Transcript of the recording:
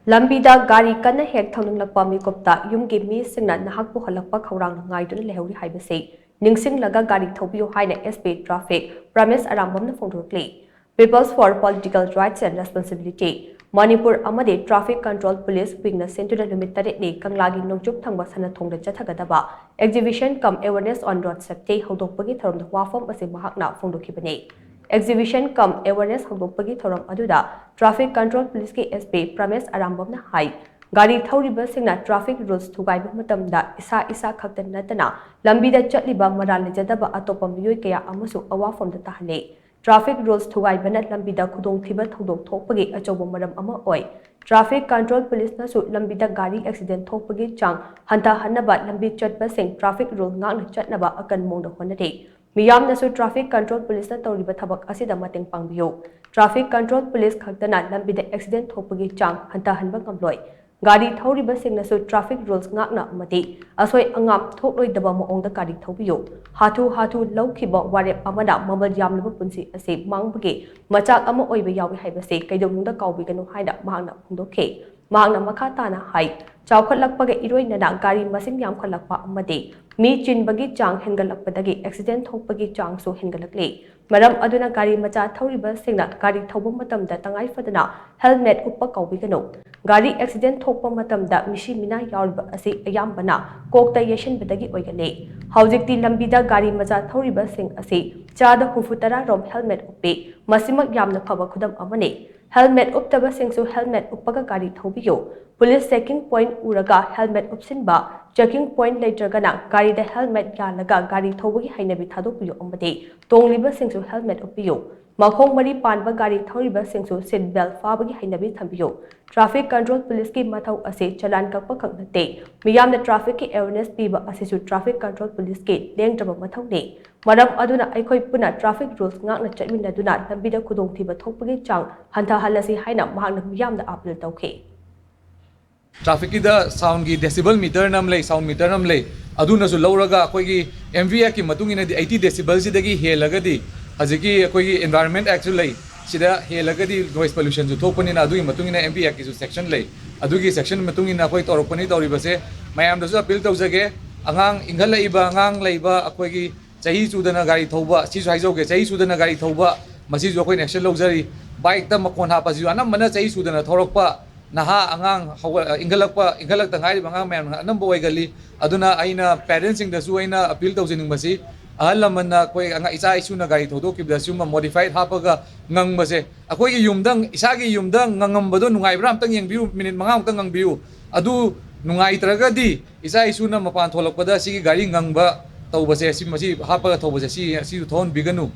ꯂꯝꯕꯤꯗ ꯒꯥꯔꯤ ꯀꯟꯅ ꯍꯦꯛ ꯊꯧꯅꯤꯡꯂꯛꯄ ꯃꯤꯀꯨꯞꯇ ꯌꯨꯝꯒꯤ ꯃꯤꯁꯤꯡꯅ ꯅꯍꯥꯛꯄꯨ ꯍꯜꯂꯛꯄ ꯈꯧꯔꯥꯡꯅ ꯉꯥꯏꯗꯨꯅ ꯂꯩꯍꯧꯔꯤ ꯍꯥꯏꯕꯁꯤ ꯅꯤꯡꯁꯤꯡꯂꯒ ꯒꯥꯔꯤ ꯊꯧꯕꯤꯌꯨ ꯍꯥꯏꯅ SP ꯇ꯭ꯔꯥꯐꯤꯛ ꯄ꯭ꯔꯃꯦꯁ ꯑꯔꯥꯝꯕꯝꯅ ꯐꯣꯡꯗꯣꯛꯂꯤ꯫ Peoples for political rights and responsibility Manipur ꯑꯃꯗꯤ ꯇ꯭ꯔꯥꯐꯤꯛ ꯀꯟꯇ꯭ꯔꯣꯜ ꯄꯨꯂꯤꯁ ꯋꯤꯡꯅ ꯁꯤꯟꯗꯨꯅ ꯅꯨꯃꯤꯠ 8ꯅꯤ ꯀꯪꯂꯥꯒꯤ ꯅꯣꯡꯆꯨꯞ ꯊꯪꯕ ꯁꯅꯊꯣꯡꯗ ꯆꯠꯊꯒꯗꯕ exhibition cum awareness on road safety ꯍꯧꯗꯣꯛꯄꯒꯤ ꯊꯧꯔꯝꯗ ꯋꯥꯐꯝ ꯑꯁꯤ ꯃꯍꯥꯛꯅ ꯐꯣꯡꯗꯣꯛꯈꯤꯕꯅꯤ꯫ एग्जीबिशन कम अवेयरनेस होदोकपगी थौरम अदुदा ट्रैफिक कंट्रोल पुलिस के SP प्रमेश अरामबमना हाई गाड़ी थौरिबसिंगना ट्रैफिक रूल्स थुगाइबा मतमदा इसा इसा खक्त नतना लंबीदा चटलिबा मराल लेजदबा अतोपा मियोय कया अमसु अवाफमदा ताहले ट्रैफिक रूल्स थुगाइबना लंबीदा खुदोंथिबा थौदोक थोकपगी अचौबा मरम अमा ओय ट्रैफिक कंट्रोल पुलिस नसु लंबीदा गाड़ी एक्सीडेंट थोकपगी चांग हंताहनबा लंबी चटबसिंग ट्रैफिक रूल गांगना चटनबा अकन मोंग होनदे मियामनसु ट्रैफिक कंट्रोल पुलिस ना तौरिबा थबक असिदा मतेंग पांगबियो ट्रैफिक कंट्रोल पुलिस खक्तना लंबीदा एक्सीडेंट थोकपगी चांग हंताहनबा ngamloi गाड़ी थौरिबसिंगनसु ट्रैफिक रूल्स गांगना अमति असोय अंगाम थोकलोइदबा मओंगदा गाड़ी थौबियो हाथु हाथु लौखिबा वारेप अमदा ममल यामलबा पुंसी असे मांगबगे मचाक अमा ओइबा यावी हाइबसे कैदोमुंदा काउबिगनु हाइना मांगना फोंदोखे मांगना मखा ताना हाइ चाउखटलक्पगे इरोइनना गाड़ी मसिंग यामखटलक्पा अमदे मी चिनबगी चांग हेंगलक्पदगी एक्सीडेंट थोकपगी चांगसु हेंगलक्ले मरम अदुना गाड़ी मचा थौरिबसिंगना गाड़ी थौबा मतमदा तंगाई फदना हेलमेट उप्पा काउबिगनु गाड़ी एक्सीडेंट थोकपा मतमदा मिशी मिना याउरिबा असे अयामबना कोकता येशनबदगी ओइगले हौजिक्ति लंबीदा गाड़ी मचा थौरिबसिंग असे चादा 60 रोम हेलमेट उप्पे मसिमक यामना फबा खुदम अमने हेलमेट उपतबसिंगसु हेलमेट उप्पगा गाड़ी थौबियो पुलिस चेकिंग पॉइंट उरगा हेलमेट उपसिनबा चेकिंग पॉइंट लेटरगना गाड़ी दा हेलमेट यालगा गाड़ी थौबगी हाइनबी थादोपियो अमदे तोंगलिबसिंगसु हेलमेट उप्पियो मखोंग मरी पानबा गाड़ी थौरिबसिंगसु सीट बेल्ट फाबगी हाइनबी थंबियो ट्रैफिक कंट्रोल पुलिस की मथौ असे चलान कक्पा खंगनते मियामना ट्रैफिक की अवेयरनेस पीबा असेसु ट्रैफिक कंट्रोल पुलिस के लेंगद्रबा मथौने मरम अदुना अखोय पुना ट्रैफिक रूल्स गांगना चटमिनदुना लंबीदा खुदोंथिबा थोकपगी चांग हंथाहलसी हाइना महांगना मियामना अपील तौखे ट्रैफिक की साउंड की डेसिबल मीटर नम ले साउंड मीटर नम ले अदुनसु लौरगा अखोयगी MVR की मतुंगिना 80 डेसिबल सिदगी हेलगदी हजिकी अखोयगी एनवायरनमेंट एक्ट ले सिदा हेलगदी नॉइस पोल्यूशन जो थोकपनिना अदुगी मतुंगिना MVR की जो सेक्शन ले अदुगी सेक्शन मतुंगिना अखोय तौरपनि तौरिबसे मयामदसु अपील तौजगे अंगांग इंगलइबा अंगांग लइबा अखोयगी चही चुदना गाड़ी थौबा सिसु हाइजोगे चही चुदना गाड़ी थौबा मसिजु अखोय एक्शन लौजरी बाइक ता मकोन हापाजु अनमना चही चुदना थौरकपा नहा अंगांग इंगलक तंगाई बंगांग मैम अनंब ओइगली अदुना आइना पेरेंट्स सिंग दसु आइना अपील तौजिनिंगबसी अहल लमना कोई अंगा इसा इशुना गाड़ी थौदोकिबदसु मॉडिफाइड हापगा ngangbase अखोई युमदंग इसागी युमदंग ngangamबदो नुंगाइब्रा अमतंग येंगबियु मिनिट 5 अमतंग ngangbiyु अदु नुंगाइत्रगदी इसा इशुना मपान थोलकपदा सिगी गाड़ी ngangbा तौबसे सि मसी हापगा थौबसे सि थौन बिगनु